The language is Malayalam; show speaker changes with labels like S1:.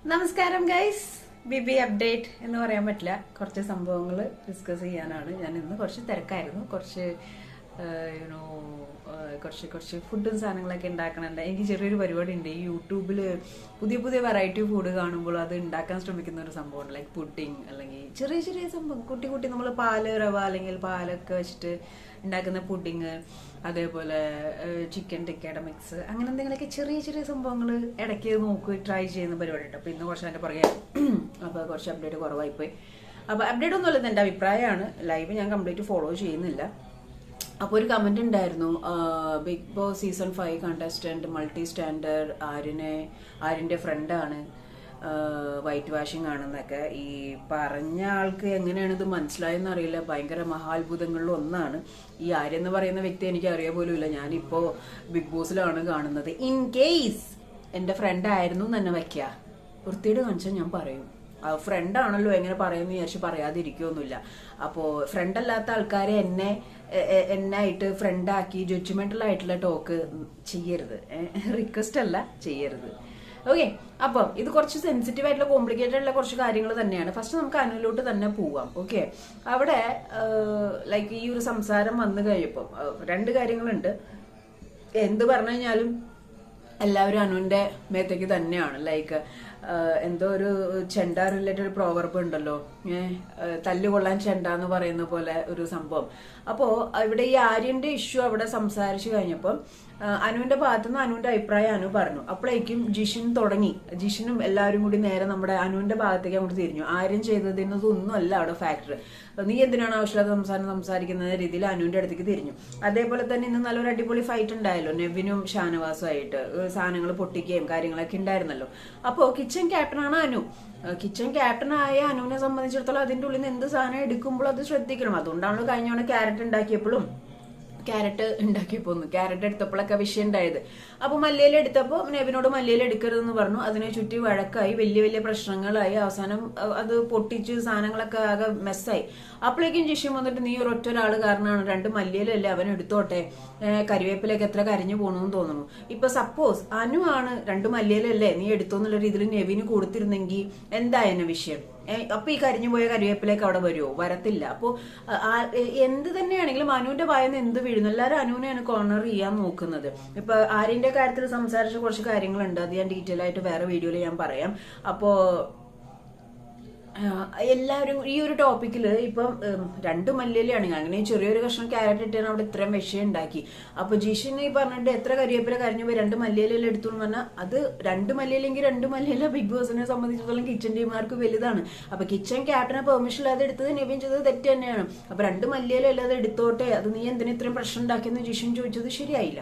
S1: നമസ്കാരം ഗൈസ്. ബിബി അപ്ഡേറ്റ് എന്ന് പറയാൻ പറ്റില്ല, കുറച്ച് സംഭവങ്ങൾ ഡിസ്കസ് ചെയ്യാനാണ്. ഞാൻ ഇന്ന് കുറച്ച് തിരക്കായിരുന്നു. യുനോ കുറച്ച് ഫുഡും സാധനങ്ങളൊക്കെ ഉണ്ടാക്കണുണ്ട്. എനിക്ക് ചെറിയൊരു പരിപാടി ഉണ്ട്. ഈ യൂട്യൂബിൽ പുതിയ പുതിയ വെറൈറ്റി ഫുഡ് കാണുമ്പോൾ അത് ഉണ്ടാക്കാൻ ശ്രമിക്കുന്ന ഒരു സംഭവമാണ്. ലൈക്ക് പുഡിങ്, അല്ലെങ്കിൽ ചെറിയ ചെറിയ സംഭവം കുട്ടി നമ്മൾ പാല്, റവ അല്ലെങ്കിൽ പാലൊക്കെ വെച്ചിട്ട് ഉണ്ടാക്കുന്ന പുഡിങ്, അതേപോലെ ചിക്കൻ ടിക്കയുടെ മിക്സ്, അങ്ങനെ എന്തെങ്കിലുമൊക്കെ ചെറിയ ചെറിയ സംഭവങ്ങൾ ഇടയ്ക്ക് ട്രൈ ചെയ്യുന്ന പരിപാടി ഉണ്ട്. അപ്പോൾ ഇന്ന് കുറച്ച് എൻ്റെ പുറകെ അപ്പോൾ കുറച്ച് അപ്ഡേറ്റ് കുറവായിപ്പോയി. അപ്പോൾ അപ്ഡേറ്റ് ഒന്നുമില്ല, എൻ്റെ അഭിപ്രായമാണ്. ലൈവ് ഞാൻ കംപ്ലീറ്റ് ഫോളോ ചെയ്യുന്നില്ല. അപ്പോൾ ഒരു കമന്റ് ഉണ്ടായിരുന്നു, Big Boss season 5 contestant multi stander ആര്യന്റെ ഫ്രണ്ടാണ്, വൈറ്റ് വാഷിംഗ് ആണെന്നൊക്കെ. ഈ പറഞ്ഞ ആൾക്ക് എങ്ങനെയാണ് ഇത് മനസ്സിലായെന്ന് അറിയില്ല. ഭയങ്കര മഹാത്ഭുതങ്ങളിൽ ഒന്നാണ്. ഈ ആര്യൻ എന്ന് പറയുന്ന വ്യക്തി എനിക്ക് അറിയാൻ പോലും ഇല്ല. ഞാനിപ്പോ ബിഗ് ബോസിലാണ് കാണുന്നത്. ഇൻ കേസ് എന്റെ ഫ്രണ്ട് ആയിരുന്നു തന്നെ വെക്കുക, വൃത്തിയോട് കാണിച്ചാൽ ഞാൻ പറയും. ഫ്രണ്ട് ആണല്ലോ, എങ്ങനെ പറയുമെന്ന് വിചാരിച്ച് പറയാതിരിക്കുമൊന്നുമില്ല. അപ്പോൾ ഫ്രണ്ട് അല്ലാത്ത ആൾക്കാരെ എന്നായിട്ട് ഫ്രണ്ടാക്കി ജഡ്ജ്മെന്റൽ ആയിട്ടുള്ള ടോക്ക് ചെയ്യരുത്. റിക്വസ്റ്റ് അല്ല, ചെയ്യരുത്. ഓക്കെ, അപ്പം ഇത് കുറച്ച് സെൻസിറ്റീവ് ആയിട്ടുള്ള കോംപ്ലിക്കേറ്റഡ് ആയിട്ടുള്ള കുറച്ച് കാര്യങ്ങൾ തന്നെയാണ്. ഫസ്റ്റ് നമുക്ക് അനുവിലോട്ട് തന്നെ പോവാം. ഓക്കെ, അവിടെ ലൈക്ക് ഈ ഒരു സംസാരം വന്നു കഴിയപ്പം രണ്ട് കാര്യങ്ങളുണ്ട്. എന്ത് പറഞ്ഞു കഴിഞ്ഞാലും എല്ലാവരും അനുവിന്റെ മേത്തേക്ക് തന്നെയാണ്. ലൈക്ക് എന്തോ ഒരു ചെണ്ട റിലേറ്റഡ് ഒരു പ്രോവർബ് ഉണ്ടല്ലോ, തല്ലുകൊള്ളാൻ ചെണ്ട എന്ന് പറയുന്ന പോലെ ഒരു സംഭവം. അപ്പോ ഇവിടെ ഈ ആര്യന്റെ ഇഷ്യൂ അവിടെ സംസാരിച്ചു കഴിഞ്ഞപ്പോൾ അനുവിന്റെ ഭാഗത്തുനിന്ന് അനുവിന്റെ അഭിപ്രായം അനു പറഞ്ഞു. അപ്പോഴേക്കും ജിഷിൻ തുടങ്ങി. ജിഷിനും എല്ലാവരും കൂടി നേരെ നമ്മുടെ അനുവിന്റെ ഭാഗത്തേക്ക് അങ്ങോട്ട് തിരിഞ്ഞു. ആര്യൻ ചെയ്തതിനൊന്നും അല്ല അവിടെ ഫാക്ടർ. നീ എന്തിനാണ് ആവശ്യമില്ലാത്ത സംസാരിക്കുന്ന രീതിയിൽ അനുവിന്റെ അടുത്തേക്ക് തിരിഞ്ഞു. അതേപോലെ തന്നെ ഇന്ന് നല്ലൊരു അടിപൊളി ഫൈറ്റ് ഉണ്ടായല്ലോ നെവിനും ഷാനവാസും ആയിട്ട്. സാധനങ്ങൾ പൊട്ടിക്കുകയും കാര്യങ്ങളൊക്കെ ഉണ്ടായിരുന്നല്ലോ. അപ്പോ കിച്ചൺ ക്യാപ്റ്റനാണ് അനു. കിച്ചൺ ക്യാപ്റ്റനായ അനുവിനെ സംബന്ധിച്ചിടത്തോളം അതിന്റെ ഉള്ളിൽ നിന്ന് എന്ത് സാധനം എടുക്കുമ്പോൾ അത് ശ്രദ്ധിക്കണം. അതുകൊണ്ടാണല്ലോ കഴിഞ്ഞ ക്യാരറ്റ് എടുത്തപ്പോഴൊക്കെ വിഷയം ഉണ്ടായത്. അപ്പൊ മല്ലിയില എടുത്തപ്പോൾ നെവിനോട് മല്ലിയില എടുക്കരുതെന്ന് പറഞ്ഞു. അതിനെ ചുറ്റി വഴക്കായി, വലിയ വലിയ പ്രശ്നങ്ങളായി. അവസാനം അത് പൊട്ടിച്ച് സാധനങ്ങളൊക്കെ ആകെ മെസ്സായി. അപ്പോഴേക്കും ജിഷ്യം വന്നിട്ട് നീ ഒരൊറ്റ ഒരാൾ കാരണമാണ്, 2 മല്ലിയിലല്ലേ അവൻ എടുത്തോട്ടെ, കരിവേപ്പിലേക്ക് എത്ര കരിഞ്ഞു പോണെന്ന് തോന്നുന്നു. ഇപ്പൊ സപ്പോസ് അനു ആണ് 2 മല്ലിയിലല്ലേ നീ എടുത്തോന്നുള്ള രീതിയിൽ നെവിന് കൊടുത്തിരുന്നെങ്കിൽ എന്തായിരുന്നു വിഷയം? അപ്പൊ ഈ കരിഞ്ഞു പോയ കരിവേപ്പിലേക്ക് അവിടെ വരുമോ? വരത്തില്ല. അപ്പോ എന്ത് തന്നെയാണെങ്കിലും അനുവിന്റെ വായന്ന് എന്ത് വീഴുന്നു, എല്ലാവരും അനുവിനെയാണ് കോർണർ ചെയ്യാൻ നോക്കുന്നത്. ഇപ്പൊ ആര്യന്റെ കാര്യത്തിൽ സംസാരിച്ച കുറച്ച് കാര്യങ്ങളുണ്ട്, അത് ഞാൻ ഡീറ്റെയിൽ ആയിട്ട് വേറെ വീഡിയോയിൽ ഞാൻ പറയാം. അപ്പോ എല്ലാവരും ഈ ഒരു ടോപ്പിക്കില് ഇപ്പം 2 മല്ലിയിലാണെങ്കിൽ അങ്ങനെ ചെറിയൊരു കഷ്ണം ക്യാരറ്റ് ഇട്ടാണ് അവിടെ ഇത്രയും വിഷയം ഉണ്ടാക്കി. അപ്പൊ ജിഷിന് ഈ പറഞ്ഞിട്ട് എത്ര കരിവേപ്പില കരിഞ്ഞു പോയി 2 മല്ലിയിലെല്ലാം എടുത്തു എന്ന് പറഞ്ഞാൽ അത് 2 മല്ലിയിലെങ്കിൽ 2 മല്ലിയില ബിഗ് ബോസിനെ സംബന്ധിച്ചിടത്തോളം കിച്ചൺ ടീമാർക്ക് വലുതാണ്. അപ്പൊ കിച്ചൺ ക്യാപ്റ്റനെ പെർമിഷൻ ഇല്ലാതെ എടുത്തത് നെവിൻ ചെയ്തത് തെറ്റ് തന്നെയാണ്. അപ്പൊ 2 മല്ലിയില അല്ലാതെ എടുത്തോട്ടെ, അത് നീ എന്തിനാ ഇത്രയും പ്രശ്നം ഉണ്ടാക്കിയെന്ന് ജിഷിൻ ചോദിച്ചത് ശരിയായില്ല.